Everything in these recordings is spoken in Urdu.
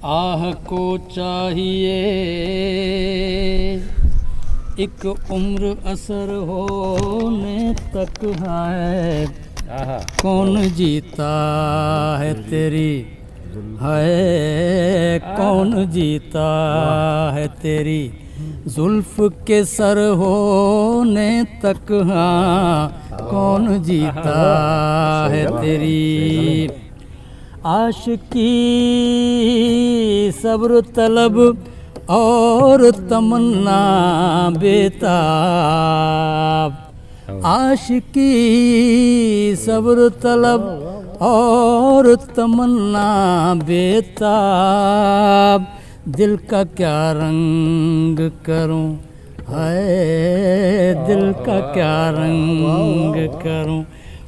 آہ کو چاہیے ایک عمر اثر ہونے تک ہے، کون جیتا ہے تیری، ہے کون جیتا ہے تیری زلف کے سر ہونے تک، ہاں کون جیتا ہے تیری عاشقی صبر طلب اور تمنا بیتاب، عاشقی صبر طلب اور تمنا بیتاب، دل کا کیا رنگ کروں، ہے دل کا کیا رنگ کروں،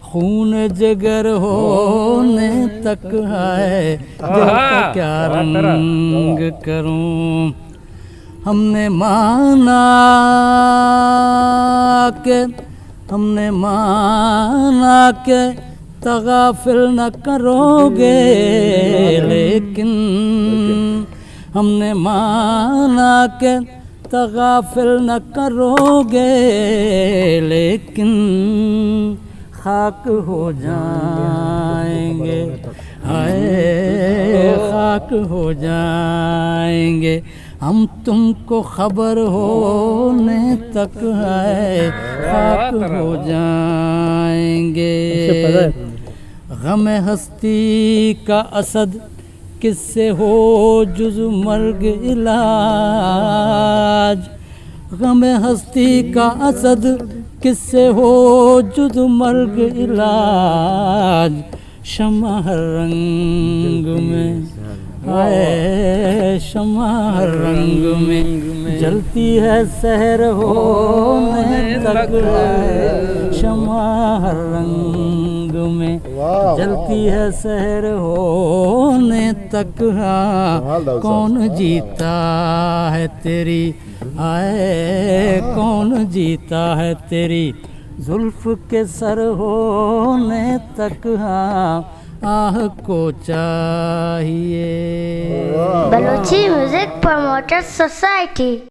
خون جگر ہونے تک ہے، دل کا کیا رنگ کروں۔ ہم نے مانا کہ تغافل نہ کرو گے، لیکن ہم نے مانا کہ تغافل نہ کرو گے، لیکن خاک ہو جائیں گے، ہائے خاک ہو جائیں گے ہم، تم کو خبر ہونے تک ہے، خاک ہو جائیں گے۔ غم ہستی کا اسد کس سے ہو جز مرگ علاج، غم ہستی کا اسد کس سے ہو جز مرگ علاج، شمع ہر رنگ میں، ہائے شمع ہر رنگ میں جلتی ہے سحر ہونے تک ہے، شمع ہر رنگ میں جلتی ہے سحر ہونے تک، ہاں کون جیتا ہے تیری، آئے کون جیتا ہے تیری زلف کے سر ہونے تک، ہاں آہ کو چاہیے۔ Balochi music promoter society